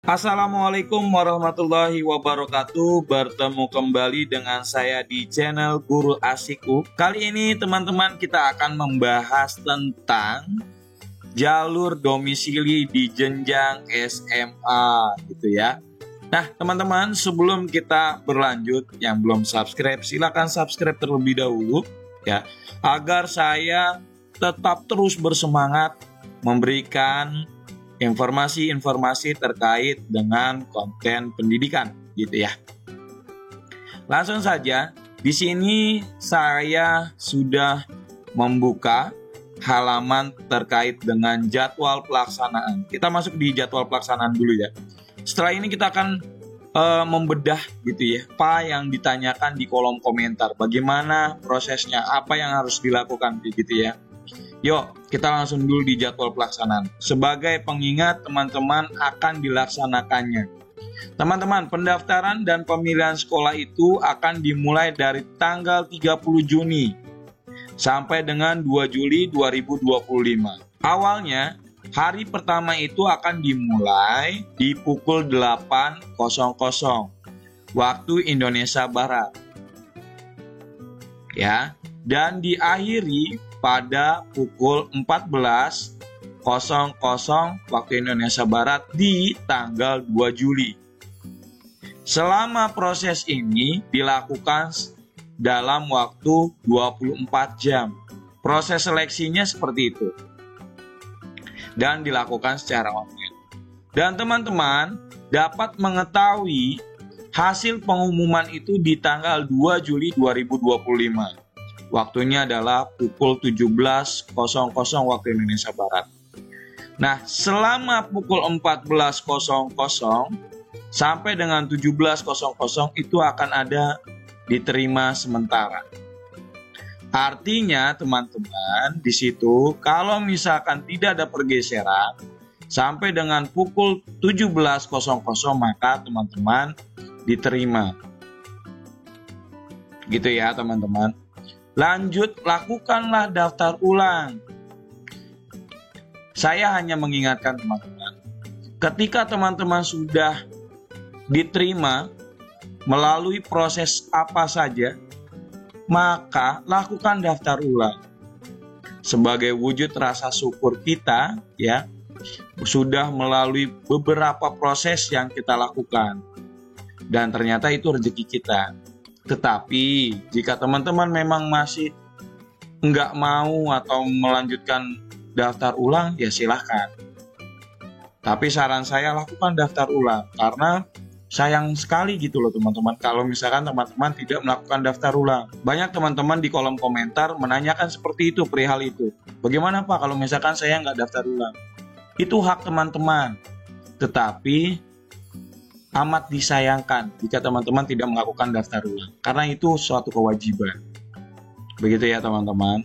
Assalamualaikum warahmatullahi wabarakatuh. Bertemu kembali dengan saya di channel Guru Asikku. Kali ini teman-teman kita akan membahas tentang jalur domisili di jenjang SMA gitu ya. Nah teman-teman, sebelum kita berlanjut, yang belum subscribe silahkan subscribe terlebih dahulu ya, agar saya tetap terus bersemangat memberikan informasi-informasi terkait dengan konten pendidikan gitu ya. Langsung saja, di sini saya sudah membuka halaman terkait dengan jadwal pelaksanaan. Kita masuk di jadwal pelaksanaan dulu ya. Setelah ini kita akan membedah gitu ya, apa yang ditanyakan di kolom komentar, bagaimana prosesnya, apa yang harus dilakukan gitu ya. Yuk, kita langsung dulu di jadwal pelaksanaan. Sebagai pengingat, teman-teman akan dilaksanakannya. Teman-teman, pendaftaran dan pemilihan sekolah itu akan dimulai dari tanggal 30 Juni sampai dengan 2 Juli 2025. Awalnya, hari pertama itu akan dimulai di pukul 8.00 waktu Indonesia Barat. Ya, dan diakhiri pada pukul 14.00 waktu Indonesia Barat di tanggal 2 Juli. Selama proses ini dilakukan dalam waktu 24 jam. Proses seleksinya seperti itu. Dan dilakukan secara online. Dan teman-teman dapat mengetahui hasil pengumuman itu di tanggal 2 Juli 2025. Waktunya adalah pukul 17.00 waktu Indonesia Barat. Nah, selama pukul 14.00 sampai dengan 17.00 itu akan ada diterima sementara. Artinya, teman-teman, di situ kalau misalkan tidak ada pergeseran sampai dengan pukul 17.00 maka teman-teman diterima. Gitu ya, teman-teman. Lanjut, lakukanlah daftar ulang. Saya hanya mengingatkan teman-teman, ketika teman-teman sudah diterima melalui proses apa saja, maka lakukan daftar ulang. Sebagai wujud rasa syukur kita, ya, sudah melalui beberapa proses yang kita lakukan. Dan ternyata itu rezeki kita. Tetapi jika teman-teman memang masih nggak mau atau melanjutkan daftar ulang, ya silahkan. Tapi saran saya lakukan daftar ulang, karena sayang sekali gitu loh teman-teman kalau misalkan teman-teman tidak melakukan daftar ulang. Banyak teman-teman di kolom komentar menanyakan seperti itu, perihal itu. Bagaimana Pak kalau misalkan saya nggak daftar ulang? Itu hak teman-teman. Tetapi amat disayangkan jika teman-teman tidak melakukan daftar ulang, karena itu suatu kewajiban. Begitu ya teman-teman.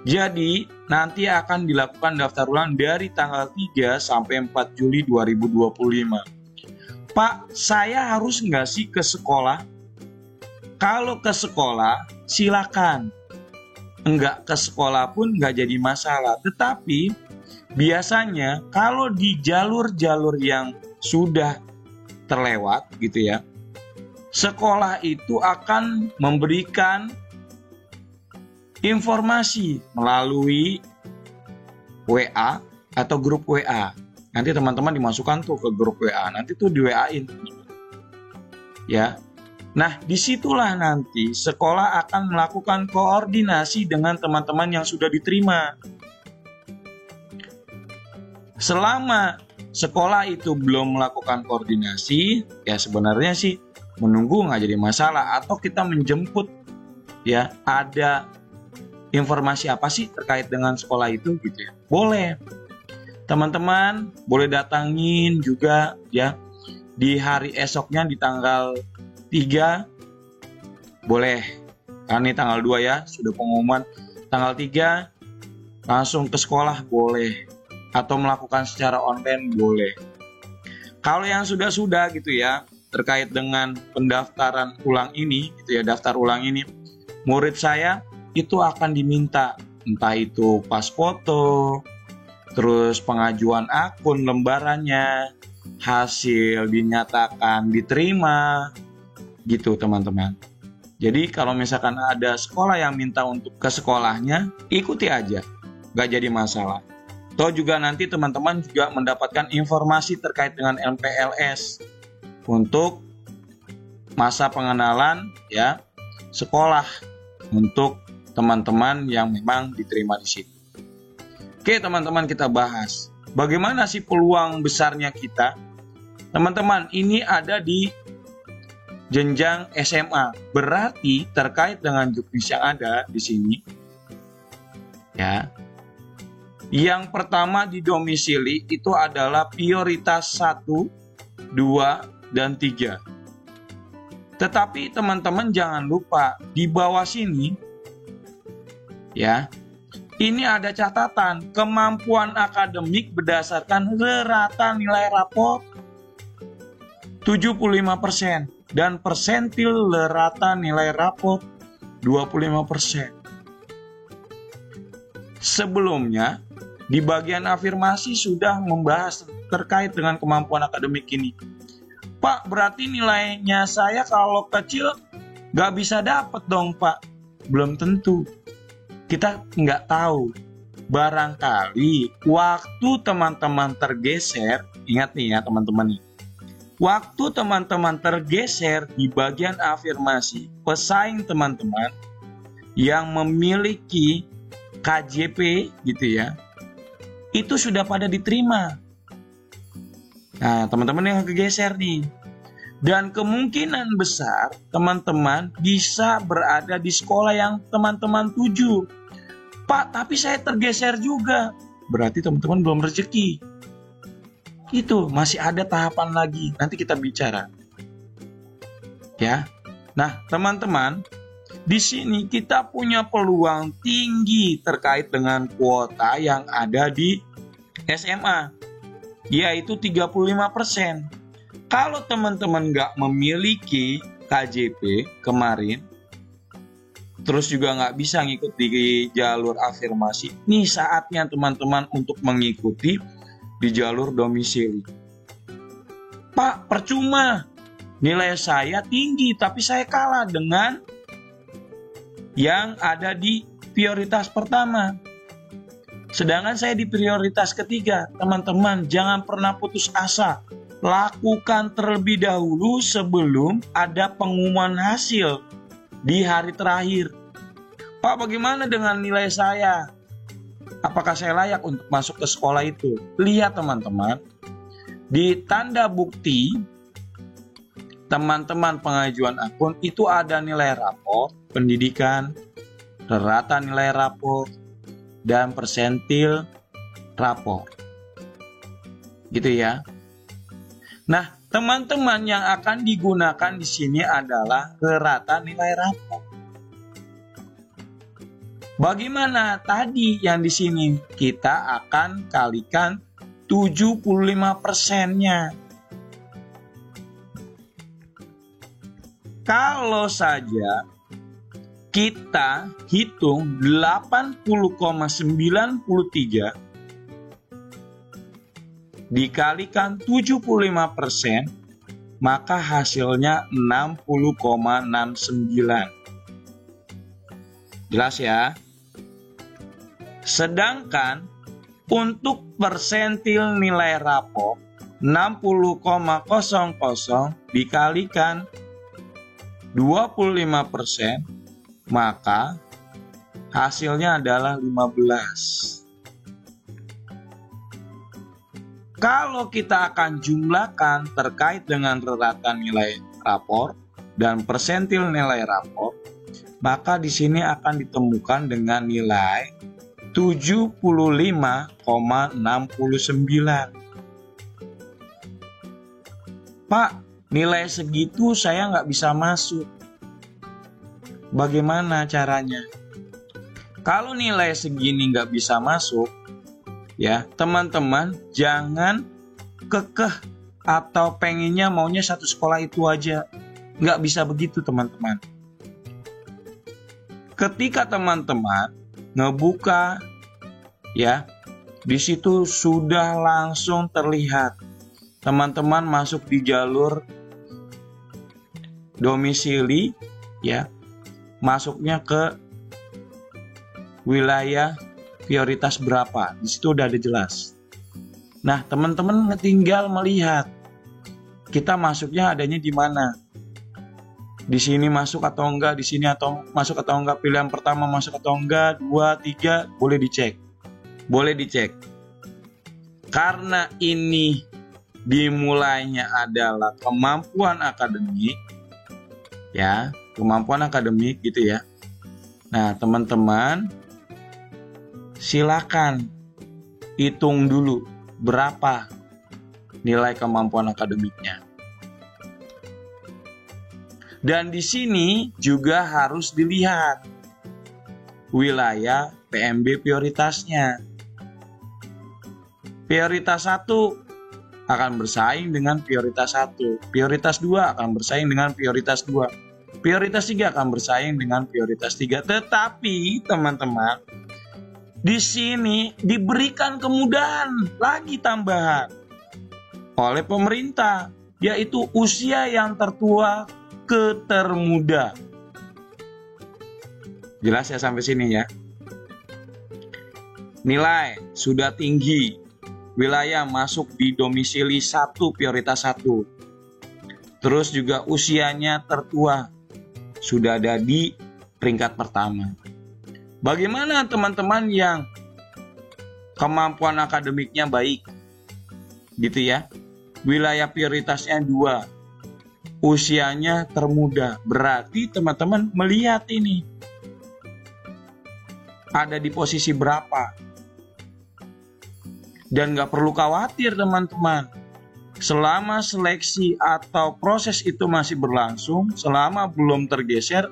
Jadi nanti akan dilakukan daftar ulang dari tanggal 3 sampai 4 Juli 2025. Pak, saya harus nggak sih ke sekolah? Kalau ke sekolah silakan. Enggak ke sekolah pun nggak jadi masalah. Tetapi biasanya kalau di jalur-jalur yang sudah terlewat gitu ya, sekolah itu akan memberikan informasi melalui WA atau grup WA. Nanti teman-teman dimasukkan tuh ke grup WA, nanti tuh di WA-in ya. Nah, disitulah nanti sekolah akan melakukan koordinasi dengan teman-teman yang sudah diterima. Selama sekolah itu belum melakukan koordinasi, ya sebenarnya sih menunggu nggak jadi masalah, atau kita menjemput ya, ada informasi apa sih terkait dengan sekolah itu gitu ya. Boleh. Teman-teman boleh datangin juga ya di hari esoknya di tanggal 3. Boleh. Karena ini tanggal 2 ya, sudah pengumuman. Tanggal 3 langsung ke sekolah boleh. Atau melakukan secara online boleh. Kalau yang sudah gitu ya, terkait dengan pendaftaran ulang ini gitu ya, daftar ulang ini, murid saya itu akan diminta entah itu pas foto, terus pengajuan akun lembarannya, hasil dinyatakan diterima, gitu teman-teman. Jadi kalau misalkan ada sekolah yang minta untuk ke sekolahnya, ikuti aja, gak jadi masalah. Toh juga nanti teman-teman juga mendapatkan informasi terkait dengan MPLS untuk masa pengenalan ya sekolah untuk teman-teman yang memang diterima di situ. Oke teman-teman, kita bahas bagaimana sih peluang besarnya kita. Teman-teman, ini ada di jenjang SMA. Berarti terkait dengan juknis yang ada di sini ya. Yang pertama di domisili itu adalah prioritas 1, 2, dan 3. Tetapi teman-teman jangan lupa di bawah sini ya, ini ada catatan kemampuan akademik berdasarkan rata nilai rapor 75% dan persentil rata nilai rapor 25%. Sebelumnya di bagian afirmasi sudah membahas terkait dengan kemampuan akademik ini. Pak, berarti nilainya saya kalau kecil gak bisa dapat dong Pak. Belum tentu. Kita nggak tahu. Barangkali waktu teman-teman tergeser, ingat nih ya teman-teman nih. Waktu teman-teman tergeser di bagian afirmasi, pesaing teman-teman yang memiliki KJP gitu ya, itu sudah pada diterima. Nah, teman-teman yang kegeser nih. Dan kemungkinan besar teman-teman bisa berada di sekolah yang teman-teman tuju. Pak, tapi saya tergeser juga. Berarti teman-teman belum rezeki. Itu masih ada tahapan lagi. Nanti kita bicara. Ya. Nah, teman-teman, di sini kita punya peluang tinggi terkait dengan kuota yang ada di SMA, yaitu 35%. Kalau teman-teman nggak memiliki KJP kemarin, terus juga nggak bisa ngikut di jalur afirmasi, nih saatnya teman-teman untuk mengikuti di jalur domisili. Pak, percuma, nilai saya tinggi tapi saya kalah dengan yang ada di prioritas pertama. Sedangkan saya di prioritas ketiga. Teman-teman, jangan pernah putus asa. Lakukan terlebih dahulu sebelum ada pengumuman hasil di hari terakhir. Pak, bagaimana dengan nilai saya? Apakah saya layak untuk masuk ke sekolah itu? Lihat teman-teman, di tanda bukti teman-teman pengajuan akun itu ada nilai rapor pendidikan, rata nilai rapor, dan persentil rapor. Gitu ya. Nah, teman-teman yang akan digunakan di sini adalah rata nilai rapor. Bagaimana tadi yang di sini? Kita akan kalikan 75%-nya. Kalau saja kita hitung 80,93 dikalikan 75%, maka hasilnya 60,69. Jelas ya? Sedangkan untuk persentil nilai rapor 60,00 dikalikan 25%, maka hasilnya adalah 15. Kalau kita akan jumlahkan terkait dengan rata nilai rapor dan persentil nilai rapor, maka di sini akan ditemukan dengan nilai 75,69. Pak, nilai segitu saya nggak bisa masuk. Bagaimana caranya? Kalau nilai segini nggak bisa masuk, ya teman-teman jangan kekeh atau pengennya maunya satu sekolah itu aja. Nggak bisa begitu teman-teman. Ketika teman-teman ngebuka, ya di situ sudah langsung terlihat teman-teman masuk di jalur domisili, ya, masuknya ke wilayah prioritas berapa. Di situ udah ada jelas. Nah, teman-teman tinggal melihat kita masuknya adanya di mana. Di sini masuk atau enggak, di sini atau masuk atau enggak, pilihan pertama masuk atau enggak, 2, 3, boleh dicek. Boleh dicek. Karena ini dimulainya adalah kemampuan akademik, ya, kemampuan akademik gitu ya. Nah, teman-teman silakan hitung dulu berapa nilai kemampuan akademiknya. Dan di sini juga harus dilihat wilayah PMB prioritasnya. Prioritas 1 akan bersaing dengan prioritas 1. Prioritas 2 akan bersaing dengan prioritas 2. Prioritas 3 akan bersaing dengan prioritas 3. Tetapi teman-teman, di sini diberikan kemudahan lagi tambahan oleh pemerintah, yaitu usia yang tertua ke termuda. Jelas ya sampai sini ya? Nilai sudah tinggi, wilayah masuk di domisili 1 prioritas 1. Terus juga usianya tertua, sudah ada di peringkat pertama. Bagaimana teman-teman yang kemampuan akademiknya baik? Gitu ya. Wilayah prioritasnya 2. Usianya termuda. Berarti teman-teman melihat ini ada di posisi berapa. Dan gak perlu khawatir teman-teman. Selama seleksi atau proses itu masih berlangsung, selama belum tergeser,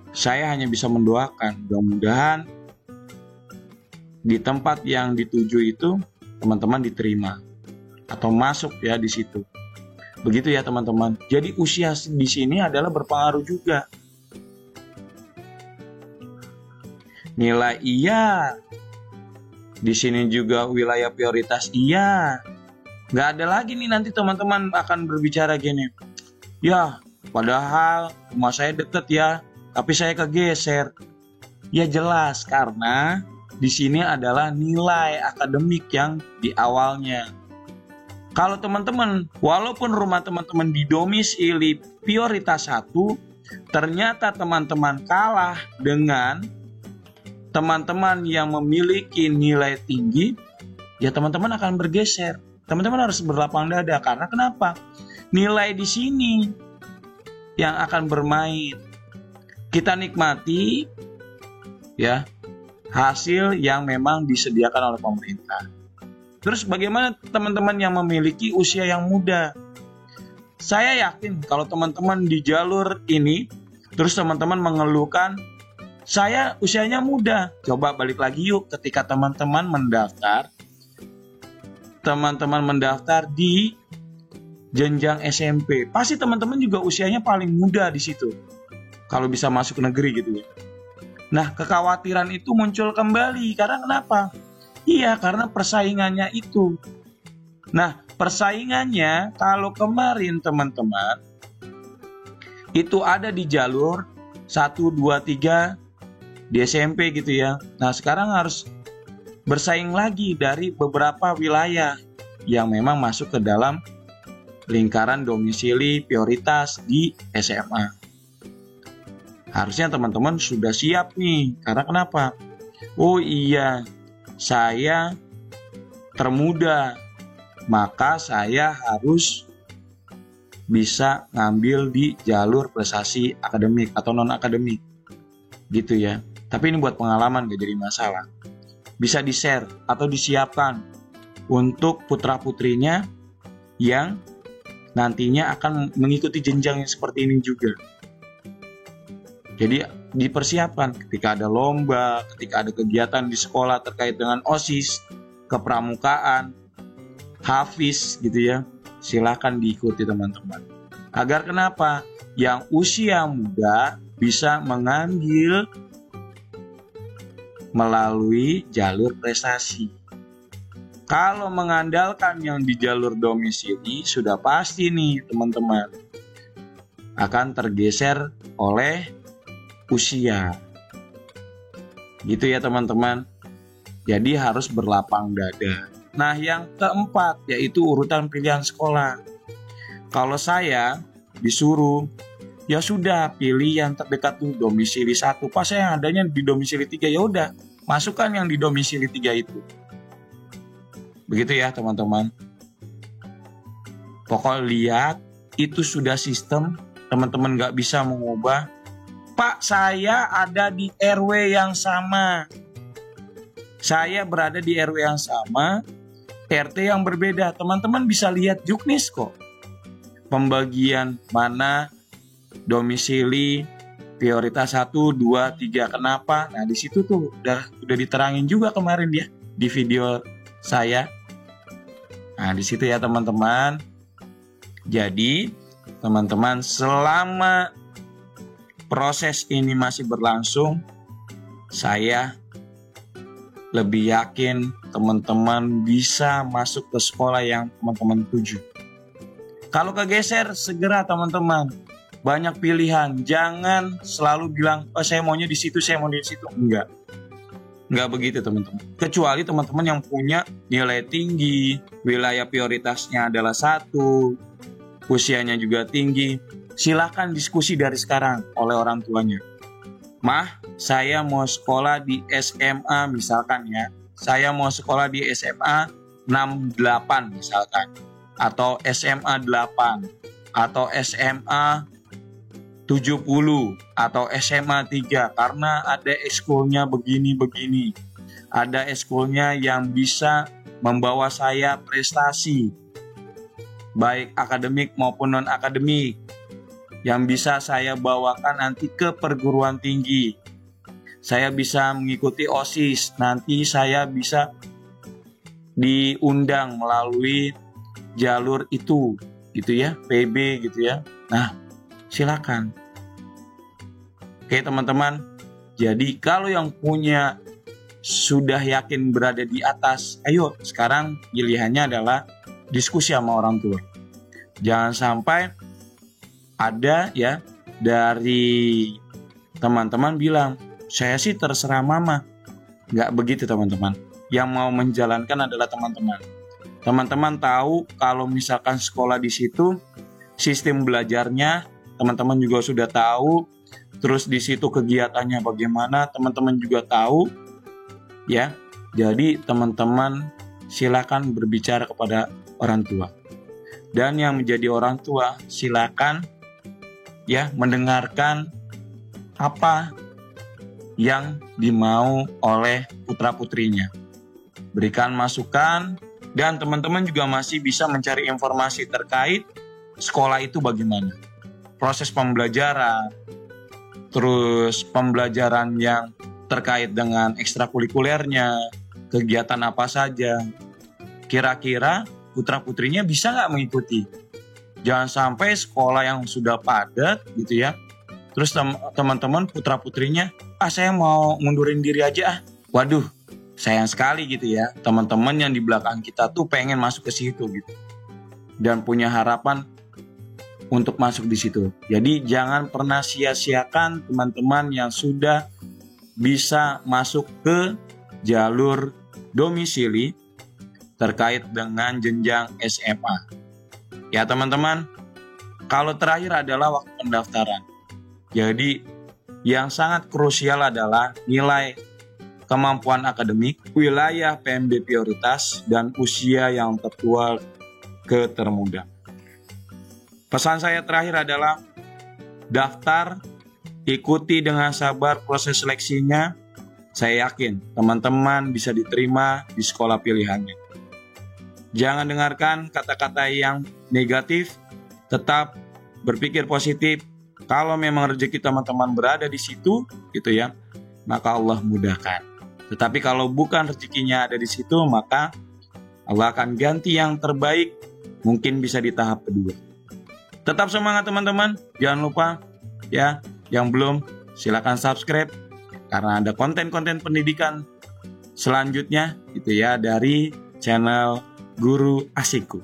saya hanya bisa mendoakan mudah-mudahan di tempat yang dituju itu teman-teman diterima atau masuk ya di situ. Begitu ya teman-teman. Jadi usia di sini adalah berpengaruh juga. Nilai iya. Di sini juga wilayah prioritas iya. Gak ada lagi nih nanti teman-teman akan berbicara gini. Ya, padahal rumah saya deket ya, tapi saya kegeser. Ya jelas karena di sini adalah nilai akademik yang di awalnya. Kalau teman-teman, walaupun rumah teman-teman di domisili prioritas 1, ternyata teman-teman kalah dengan teman-teman yang memiliki nilai tinggi, ya teman-teman akan bergeser. Teman-teman harus berlapang dada karena kenapa? Nilai di sini yang akan bermain. Kita nikmati ya hasil yang memang disediakan oleh pemerintah. Terus bagaimana teman-teman yang memiliki usia yang muda? Saya yakin kalau teman-teman di jalur ini, terus teman-teman mengeluhkan, saya usianya muda. Coba balik lagi yuk ketika teman-teman mendaftar di jenjang SMP. Pasti teman-teman juga usianya paling muda di situ. Kalau bisa masuk negeri gitu ya. Nah, kekhawatiran itu muncul kembali. Karena kenapa? Iya, karena persaingannya itu. Nah, persaingannya kalau kemarin teman-teman itu ada di jalur 1, 2, 3 di SMP gitu ya. Nah, sekarang harus bersaing lagi dari beberapa wilayah yang memang masuk ke dalam lingkaran domisili prioritas di SMA. Harusnya teman-teman sudah siap nih. Karena kenapa? Oh iya, saya termuda, maka saya harus bisa ngambil di jalur prestasi akademik atau non-akademik gitu ya. Tapi ini buat pengalaman, gak jadi masalah. Bisa di-share atau disiapkan untuk putra-putrinya yang nantinya akan mengikuti jenjang yang seperti ini juga. Jadi dipersiapkan ketika ada lomba, ketika ada kegiatan di sekolah terkait dengan OSIS, kepramukaan, hafiz gitu ya. Silakan diikuti teman-teman. Agar kenapa? Yang usia muda bisa mengambil melalui jalur prestasi. Kalau mengandalkan yang di jalur domisili, sudah pasti nih teman-teman akan tergeser oleh usia. Gitu ya teman-teman. Jadi harus berlapang dada. Nah, yang keempat yaitu urutan pilihan sekolah. Kalau saya disuruh, ya sudah pilih yang terdekat tuh domisili 1. Pas saya adanya di domisili 3, ya udah masukkan yang di domisili 3 itu. Begitu ya teman-teman. Pokoknya lihat itu sudah sistem, teman-teman gak bisa mengubah. Pak, saya ada di RW yang sama. Saya berada di RW yang sama, RT yang berbeda. Teman-teman bisa lihat juknis kok. Pembagian mana domisili prioritas 1, 2, 3. Kenapa? Nah, di situ tuh udah diterangin juga kemarin ya di video saya. Nah, di situ ya teman-teman. Jadi, teman-teman selama proses ini masih berlangsung, saya lebih yakin teman-teman bisa masuk ke sekolah yang teman-teman tuju. Kalau kegeser, segera teman-teman. Banyak pilihan. Jangan selalu bilang, oh saya maunya di situ, saya mau di situ. Enggak begitu teman-teman. Kecuali teman-teman yang punya nilai tinggi, wilayah prioritasnya adalah 1, usianya juga tinggi. Silakan diskusi dari sekarang oleh orang tuanya. Mah, saya mau sekolah di SMA misalkan ya. Saya mau sekolah di SMA 68 misalkan. Atau SMA 8. Atau SMA 70 atau SMA 3 karena ada ekskulnya begini-begini. Ada ekskulnya yang bisa membawa saya prestasi baik akademik maupun non-akademik yang bisa saya bawakan nanti ke perguruan tinggi. Saya bisa mengikuti OSIS, nanti saya bisa diundang melalui jalur itu gitu ya, PB gitu ya. Nah, silakan. Oke teman-teman, jadi kalau yang punya sudah yakin berada di atas, ayo sekarang pilihannya adalah diskusi sama orang tua. Jangan sampai ada ya dari teman-teman bilang, saya sih terserah mama. Nggak begitu teman-teman. Yang mau menjalankan adalah teman-teman. Teman-teman tahu kalau misalkan sekolah di situ, sistem belajarnya teman-teman juga sudah tahu, terus di situ kegiatannya bagaimana, teman-teman juga tahu, ya. Jadi teman-teman silakan berbicara kepada orang tua. Dan yang menjadi orang tua silakan ya mendengarkan apa yang dimau oleh putra-putrinya. Berikan masukan dan teman-teman juga masih bisa mencari informasi terkait sekolah itu bagaimana. Proses pembelajaran, terus pembelajaran yang terkait dengan ekstrakurikulernya, kegiatan apa saja. Kira-kira putra-putrinya bisa nggak mengikuti? Jangan sampai sekolah yang sudah padat gitu ya, terus teman-teman putra-putrinya, saya mau ngundurin diri aja. Waduh, sayang sekali gitu ya. Teman-teman yang di belakang kita tuh pengen masuk ke situ gitu. Dan punya harapan untuk masuk di situ. Jadi jangan pernah sia-siakan teman-teman yang sudah bisa masuk ke jalur domisili terkait dengan jenjang SMA. Ya teman-teman, kalau terakhir adalah waktu pendaftaran. Jadi yang sangat krusial adalah nilai kemampuan akademik, wilayah PMB prioritas, dan usia yang tertua ke termuda. Pesan saya terakhir adalah daftar, ikuti dengan sabar proses seleksinya. Saya yakin teman-teman bisa diterima di sekolah pilihannya. Jangan dengarkan kata-kata yang negatif, tetap berpikir positif. Kalau memang rezeki teman-teman berada di situ, gitu ya, maka Allah mudahkan. Tetapi kalau bukan rezekinya ada di situ, maka Allah akan ganti yang terbaik, mungkin bisa di tahap kedua. Tetap semangat teman-teman, jangan lupa ya, yang belum silakan subscribe karena ada konten-konten pendidikan selanjutnya gitu ya dari channel Guru Asikku.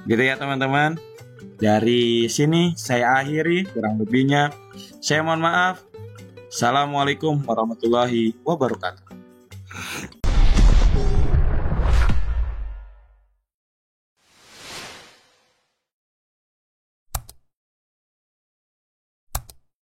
Gitu ya teman-teman. Dari sini saya akhiri, kurang lebihnya saya mohon maaf. Assalamualaikum warahmatullahi wabarakatuh.